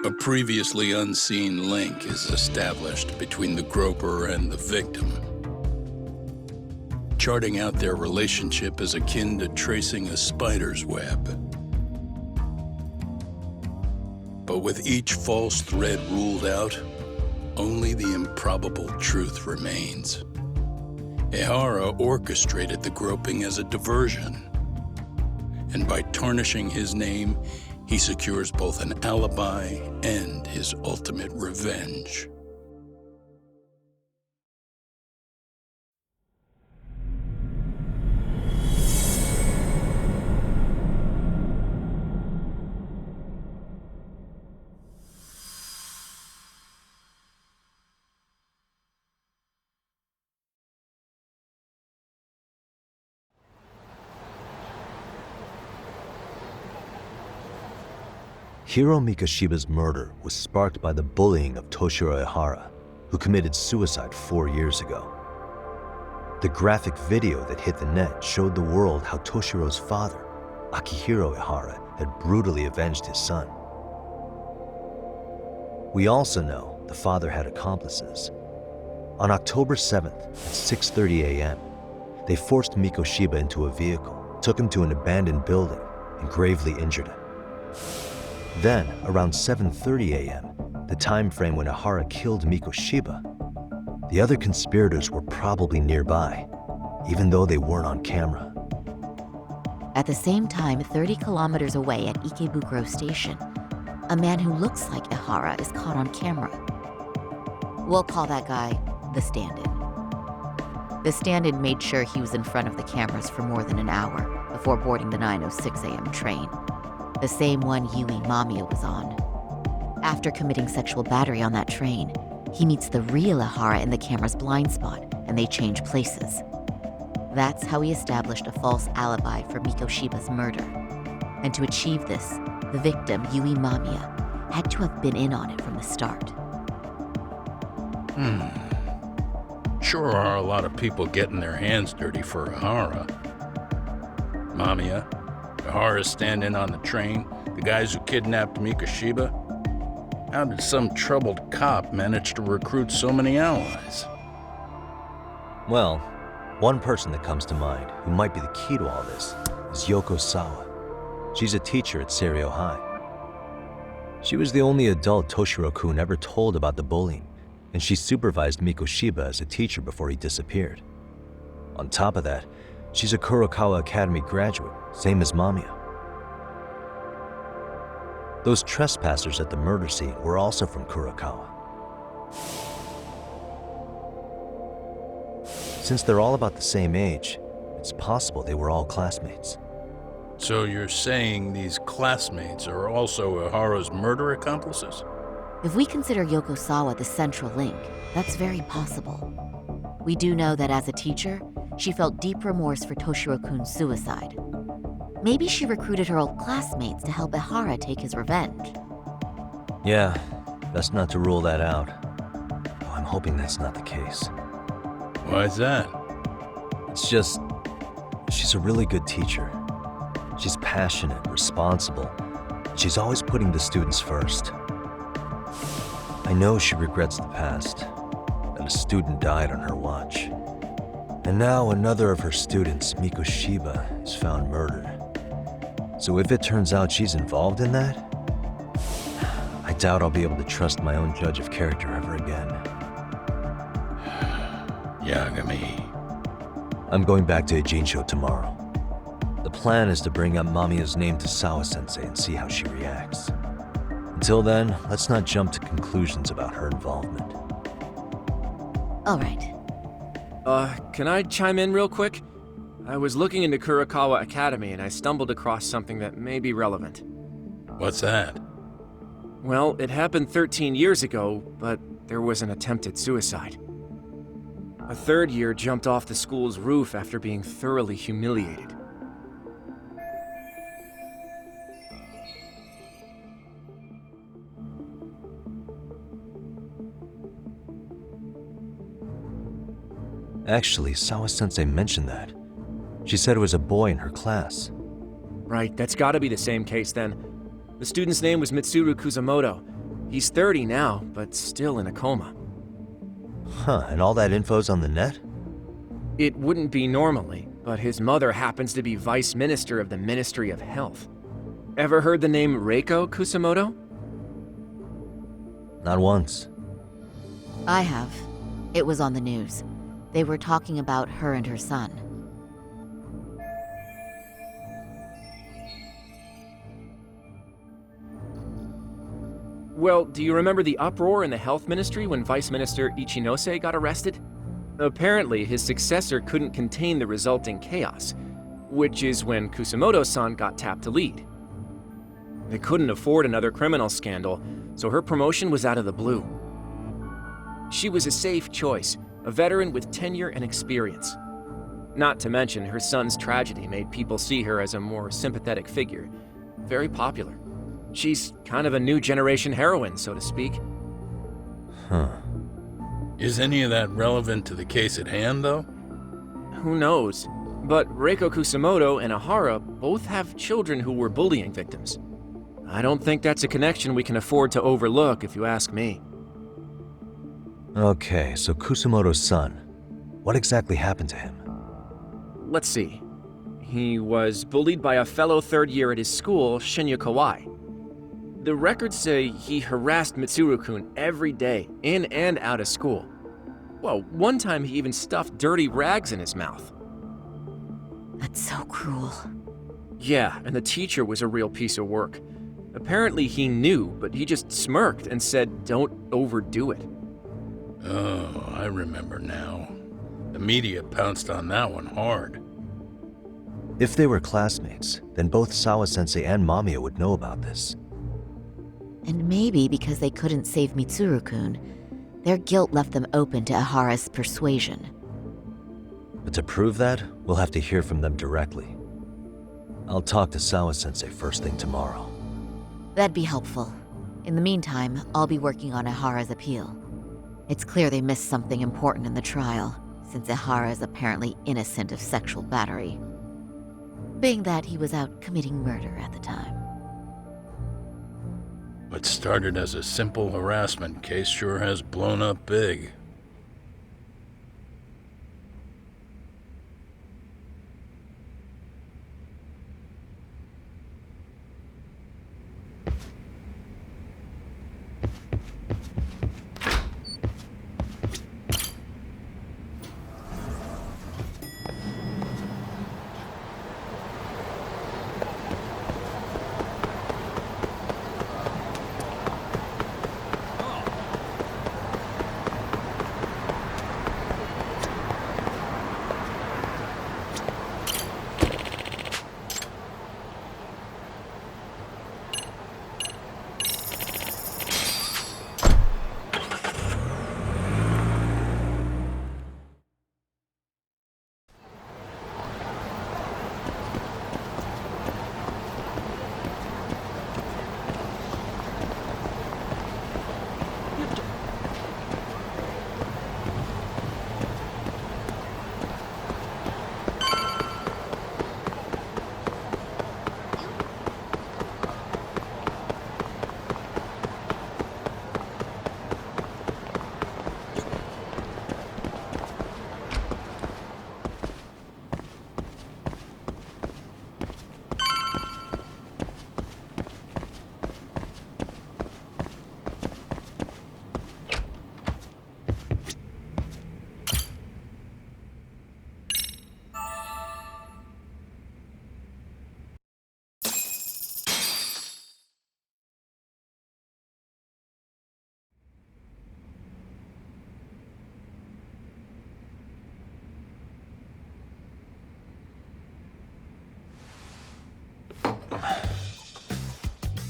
A previously unseen link is established between the groper and the victim. Charting out their relationship is akin to tracing a spider's web. But with each false thread ruled out, only the improbable truth remains. Ehara orchestrated the groping as a diversion, and by tarnishing his name, he secures both an alibi and his ultimate revenge. Hiro Mikoshiba's murder was sparked by the bullying of Toshiro Ehara, who committed suicide 4 years ago. The graphic video that hit the net showed the world how Toshiro's father, Akihiro Ehara, had brutally avenged his son. We also know the father had accomplices. On October 7th at 6:30 a.m., they forced Mikoshiba into a vehicle, took him to an abandoned building, and gravely injured him. Then, around 7:30 a.m., the time frame when Ehara killed Mikoshiba, the other conspirators were probably nearby, even though they weren't on camera. At the same time, 30 kilometers away at Ikebukuro Station, a man who looks like Ehara is caught on camera. We'll call that guy the stand-in. The stand-in made sure he was in front of the cameras for more than an hour before boarding the 9:06 a.m. train, the same one Yui Mamiya was on. After committing sexual battery on that train, he meets the real Ehara in the camera's blind spot, and they change places. That's how he established a false alibi for Mikoshiba's murder. And to achieve this, the victim, Yui Mamiya, had to have been in on it from the start. Sure are a lot of people getting their hands dirty for Ehara. Mamiya, Ehara's stand-in on the train, the guys who kidnapped Mikoshiba. How did some troubled cop manage to recruit so many allies? Well, one person that comes to mind who might be the key to all this is Yoko Sawa. She's a teacher at Seiryo High. She was the only adult Toshiro-kun ever told about the bullying, and she supervised Mikoshiba as a teacher before he disappeared. On top of that, she's a Kurokawa Academy graduate, same as Mamiya. Those trespassers at the murder scene were also from Kurokawa. Since they're all about the same age, it's possible they were all classmates. So you're saying these classmates are also Ehara's murder accomplices? If we consider Yoko Sawa the central link, that's very possible. We do know that as a teacher, she felt deep remorse for Toshiro-kun's suicide. Maybe she recruited her old classmates to help Ehara take his revenge. Yeah, best not to rule that out. Though I'm hoping that's not the case. Why's that? It's just, she's a really good teacher. She's passionate, responsible, and she's always putting the students first. I know she regrets the past, that a student died on her watch. And now another of her students, Mikoshiba, is found murdered. So if it turns out she's involved in that, I doubt I'll be able to trust my own judge of character ever again. Yagami. I'm going back to Ejinsho tomorrow. The plan is to bring up Mamiya's name to Sawa-sensei and see how she reacts. Until then, let's not jump to conclusions about her involvement. All right. Can I chime in real quick? I was looking into Kurokawa Academy and I stumbled across something that may be relevant. What's that? Well, it happened 13 years ago, but there was an attempted suicide. A third year jumped off the school's roof after being thoroughly humiliated. Actually, Sawa-sensei mentioned that. She said it was a boy in her class. Right, that's gotta be the same case then. The student's name was Mitsuru Kusamoto. He's 30 now, but still in a coma. Huh, and all that info's on the net? It wouldn't be normally, but his mother happens to be Vice Minister of the Ministry of Health. Ever heard the name Reiko Kusamoto? Not once. I have. It was on the news. They were talking about her and her son. Well, do you remember the uproar in the health ministry when Vice Minister Ichinose got arrested? Apparently, his successor couldn't contain the resulting chaos, which is when Kusamoto-san got tapped to lead. They couldn't afford another criminal scandal, so her promotion was out of the blue. She was a safe choice, a veteran with tenure and experience. Not to mention, her son's tragedy made people see her as a more sympathetic figure. Very popular. She's kind of a new generation heroine, so to speak. Huh. Is any of that relevant to the case at hand, though? Who knows? But Reiko Kusamoto and Ahara both have children who were bullying victims. I don't think that's a connection we can afford to overlook, if you ask me. Okay, so Kusamoto's son. What exactly happened to him? Let's see. He was bullied by a fellow third year at his school, Shinya Kawai. The records say he harassed Mitsuru-kun every day, in and out of school. Well, one time he even stuffed dirty rags in his mouth. That's so cruel. Yeah, and the teacher was a real piece of work. Apparently he knew, but he just smirked and said, "Don't overdo it." Oh, I remember now. The media pounced on that one hard. If they were classmates, then both Sawa-sensei and Mamiya would know about this. And maybe because they couldn't save Mitsuru-kun, their guilt left them open to Ahara's persuasion. But to prove that, we'll have to hear from them directly. I'll talk to Sawa-sensei first thing tomorrow. That'd be helpful. In the meantime, I'll be working on Ahara's appeal. It's clear they missed something important in the trial, since Ahara is apparently innocent of sexual battery. Being that he was out committing murder at the time. What started as a simple harassment case sure has blown up big.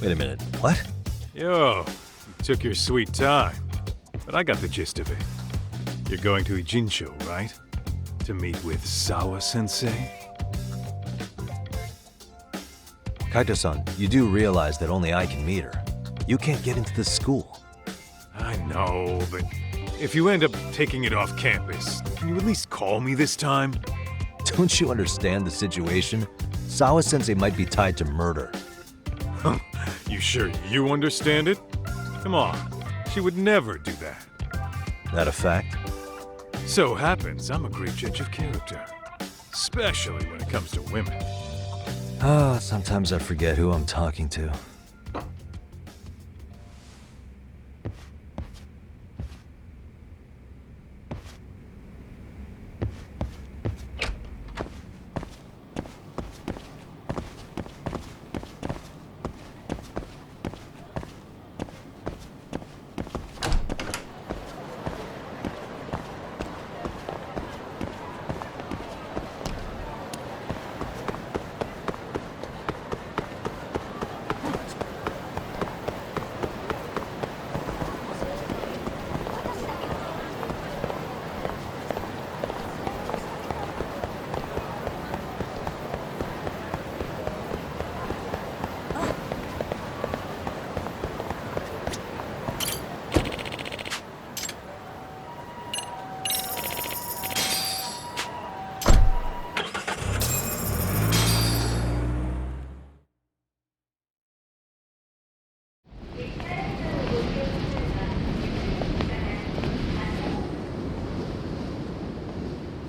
Wait a minute, what? Yo, you took your sweet time, but I got the gist of it. You're going to Ijinsho, right? To meet with Sawa-sensei? Kaito-san, you do realize that only I can meet her. You can't get into the school. I know, but if you end up taking it off campus, can you at least call me this time? Don't you understand the situation? Sawa-sensei might be tied to murder. You sure you understand it? Come on, she would never do that. That a fact? So happens I'm a great judge of character. Especially when it comes to women. Sometimes I forget who I'm talking to.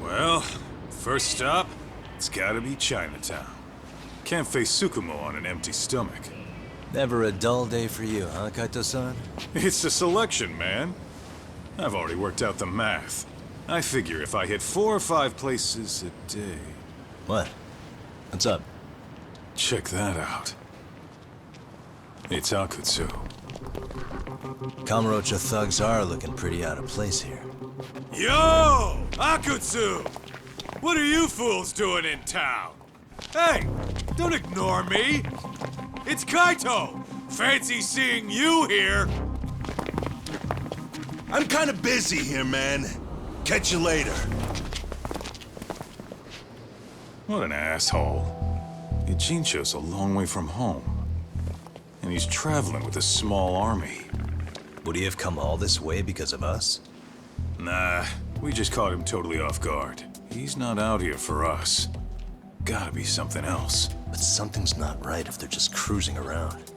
Well, first stop, it's gotta be Chinatown. Can't face Tsukumo on an empty stomach. Never a dull day for you, huh, Kaito-san? It's a selection, man. I've already worked out the math. I figure if I hit 4 or 5 places a day... What? What's up? Check that out. It's Akutsu. Kamurocho thugs are looking pretty out of place here. Yo! Akutsu! What are you fools doing in town? Hey, don't ignore me! It's Kaito! Fancy seeing you here! I'm kinda busy here, man. Catch you later. What an asshole. Ijincho's a long way from home. And he's traveling with a small army. Would he have come all this way because of us? Nah, we just caught him totally off guard. He's not out here for us. Gotta be something else. But something's not right if they're just cruising around.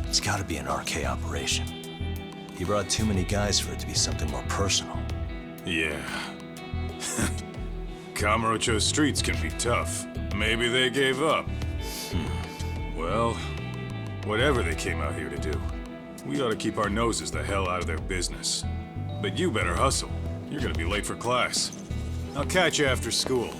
It's gotta be an RK operation. He brought too many guys for it to be something more personal. Yeah. Kamurocho streets can be tough. Maybe they gave up. Well, whatever they came out here to do, we ought to keep our noses the hell out of their business. But you better hustle. You're gonna be late for class. I'll catch you after school.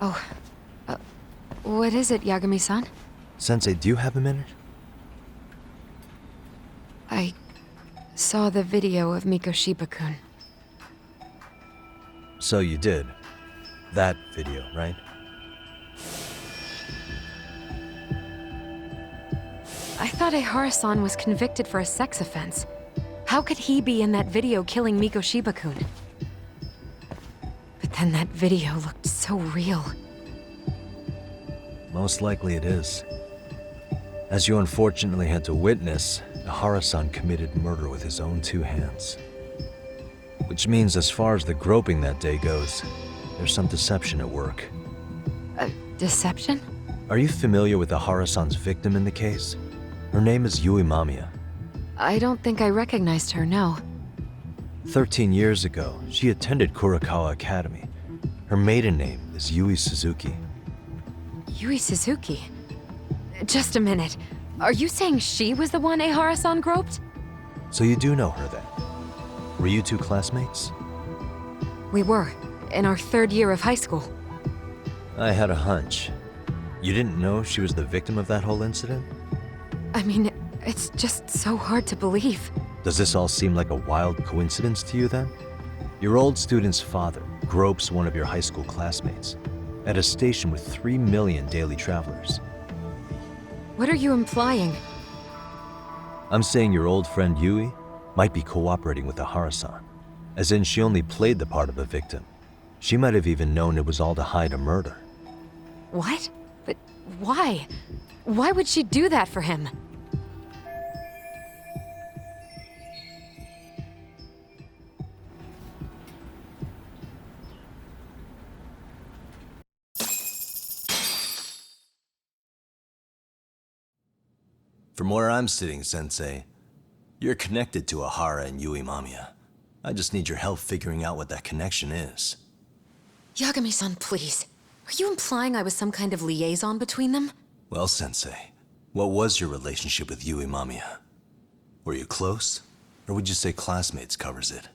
Oh, what is it, Yagami-san? Sensei, do you have a minute? I saw the video of Mikoshiba-kun. So you did. That video, right? I thought Ihara-san was convicted for a sex offense. How could he be in that video killing Mikoshiba-kun? But then that video looked so real. Most likely it is. As you unfortunately had to witness, Ihara-san committed murder with his own 2 hands. Which means as far as the groping that day goes, there's some deception at work. Deception? Are you familiar with Ihara-san's victim in the case? Her name is Yui Mamiya. I don't think I recognized her, no. 13 years ago, she attended Kurakawa Academy. Her maiden name is Yui Suzuki. Yui Suzuki? Just a minute. Are you saying she was the one Ehara-san groped? So you do know her then? Were you two classmates? We were, in our 3rd year of high school. I had a hunch. You didn't know she was the victim of that whole incident? I mean, it's just so hard to believe. Does this all seem like a wild coincidence to you then? Your old student's father gropes one of your high school classmates at a station with 3 million daily travelers. What are you implying? I'm saying your old friend Yui might be cooperating with Ehara-san, as in she only played the part of a victim. She might have even known it was all to hide a murder. What? But why? Why would she do that for him? From where I'm sitting, Sensei, you're connected to Ehara and Yui Mamiya. I just need your help figuring out what that connection is. Yagami-san, please. Are you implying I was some kind of liaison between them? Well, Sensei, what was your relationship with Yui Mamiya? Were you close? Or would you say classmates covers it?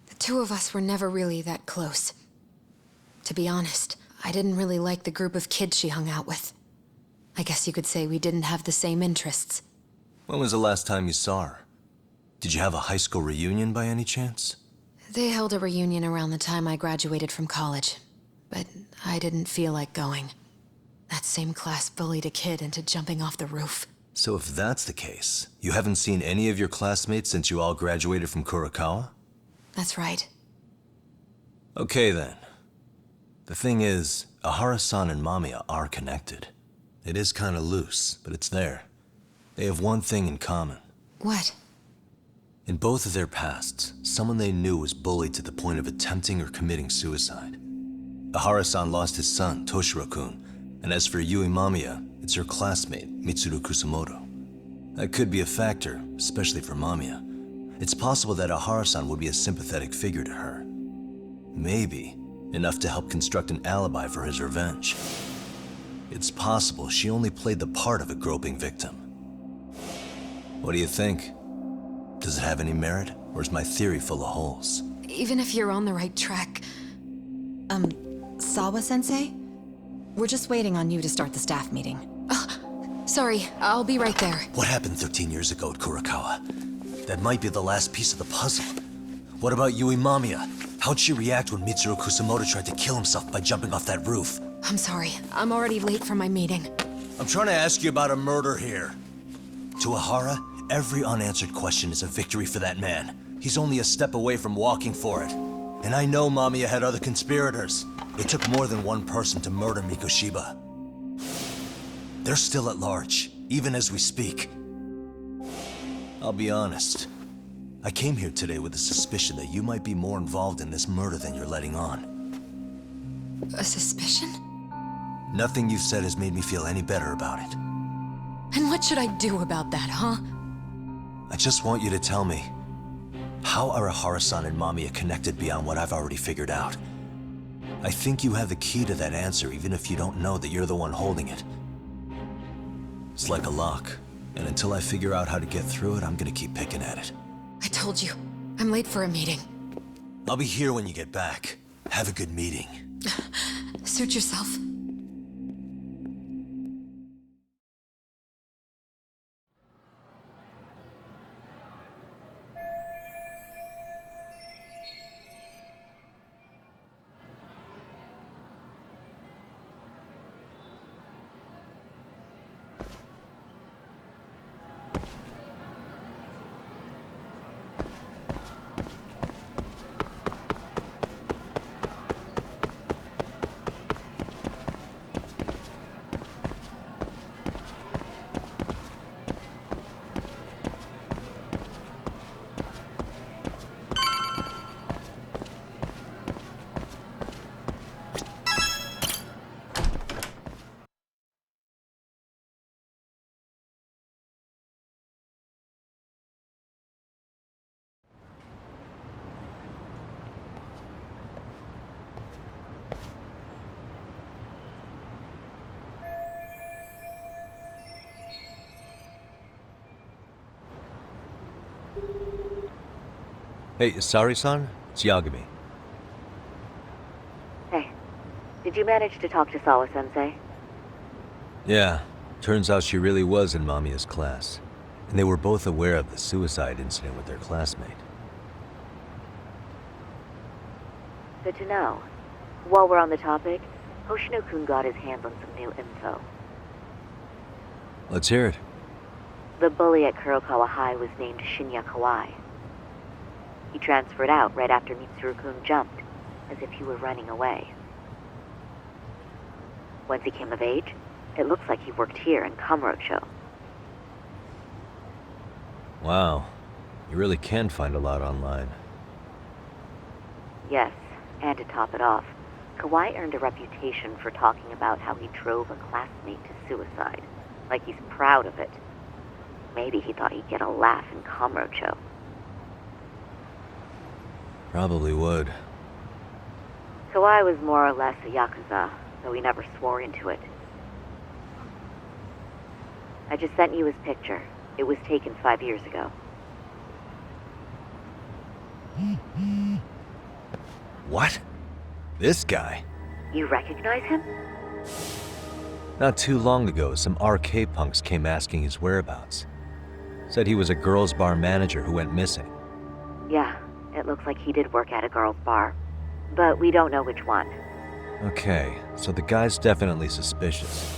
The two of us were never really that close. To be honest, I didn't really like the group of kids she hung out with. I guess you could say we didn't have the same interests. When was the last time you saw her? Did you have a high school reunion by any chance? They held a reunion around the time I graduated from college, but I didn't feel like going. That same class bullied a kid into jumping off the roof. So if that's the case, you haven't seen any of your classmates since you all graduated from Kurakawa? That's right. Okay then. The thing is, Ehara-san and Mamiya are connected. It is kinda loose, but it's there. They have one thing in common. What? In both of their pasts, someone they knew was bullied to the point of attempting or committing suicide. Ehara-san lost his son, Toshiro-kun, and as for Yui Mamiya, it's her classmate, Mitsuru Kusamoto. That could be a factor, especially for Mamiya. It's possible that Ehara-san would be a sympathetic figure to her. Maybe enough to help construct an alibi for his revenge. It's possible she only played the part of a groping victim. What do you think? Does it have any merit, or is my theory full of holes? Even if you're on the right track... Sawa-sensei? We're just waiting on you to start the staff meeting. Sorry, I'll be right there. What happened 13 years ago at Kurakawa? That might be the last piece of the puzzle. What about Yui Mamiya? How'd she react when Mitsuru Kusamoto tried to kill himself by jumping off that roof? I'm sorry, I'm already late for my meeting. I'm trying to ask you about a murder here. To Ehara, every unanswered question is a victory for that man. He's only a step away from walking for it. And I know Mamiya had other conspirators. It took more than one person to murder Mikoshiba. They're still at large, even as we speak. I'll be honest. I came here today with a suspicion that you might be more involved in this murder than you're letting on. A suspicion? Nothing you've said has made me feel any better about it. And what should I do about that, huh? I just want you to tell me, how are Ehara-san and Mamiya connected beyond what I've already figured out? I think you have the key to that answer, even if you don't know that you're the one holding it. It's like a lock, and until I figure out how to get through it, I'm gonna keep picking at it. I told you, I'm late for a meeting. I'll be here when you get back. Have a good meeting. Suit yourself. Hey, sorry-san? It's Yagami. Hey, did you manage to talk to Sawa-sensei? Yeah, turns out she really was in Mamiya's class. And they were both aware of the suicide incident with their classmate. Good to know. While we're on the topic, Hoshino-kun got his hands on some new info. Let's hear it. The bully at Kurokawa High was named Shinya Kawai. He transferred out right after Mitsuru-kun jumped, as if he were running away. Once he came of age, it looks like he worked here in Kamurocho. Wow, you really can find a lot online. Yes, and to top it off, Kawai earned a reputation for talking about how he drove a classmate to suicide, like he's proud of it. Maybe he thought he'd get a laugh in Kamurocho. Probably would. Kawai was more or less a yakuza, though he never swore into it. I just sent you his picture. It was taken 5 years ago. What? This guy? You recognize him? Not too long ago, some RK punks came asking his whereabouts. Said he was a girls' bar manager who went missing. Yeah, it looks like he did work at a girls' bar. But we don't know which one. Okay, so the guy's definitely suspicious.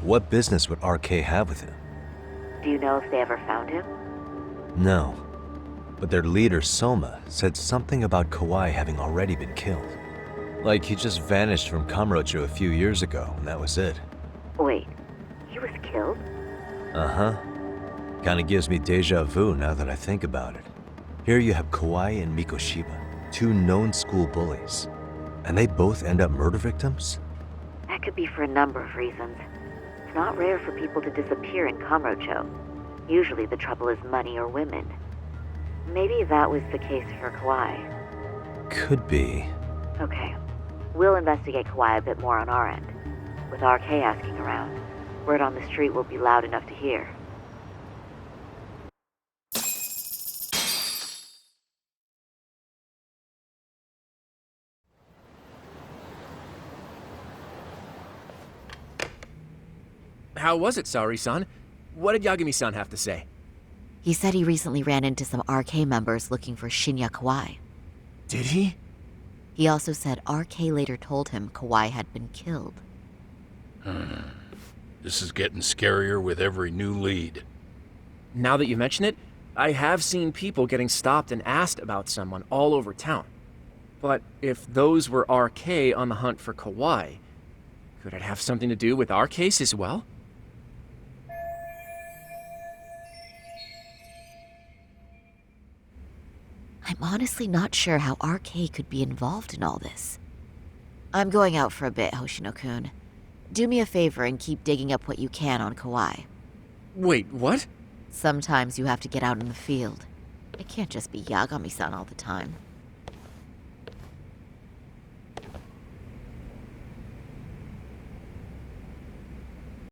What business would RK have with him? Do you know if they ever found him? No. But their leader, Soma, said something about Kawai having already been killed. Like he just vanished from Kamurocho a few years ago, and that was it. Wait, he was killed? Uh-huh. Kinda gives me deja vu now that I think about it. Here you have Kawai and Mikoshiba, two known school bullies. And they both end up murder victims? That could be for a number of reasons. It's not rare for people to disappear in Kamurocho. Usually the trouble is money or women. Maybe that was the case for Kawai. Could be. Okay. We'll investigate Kawai a bit more on our end. With RK asking around, word on the street will be loud enough to hear. How was it, Saori-san? What did Yagami-san have to say? He said he recently ran into some RK members looking for Shinya Kawai. Did he? He also said RK later told him Kawai had been killed. This is getting scarier with every new lead. Now that you mention it, I have seen people getting stopped and asked about someone all over town. But if those were RK on the hunt for Kawai, could it have something to do with our case as well? I'm honestly not sure how RK could be involved in all this. I'm going out for a bit, Hoshino-kun. Do me a favor and keep digging up what you can on Kawai. Wait, what? Sometimes you have to get out in the field. It can't just be Yagami-san all the time.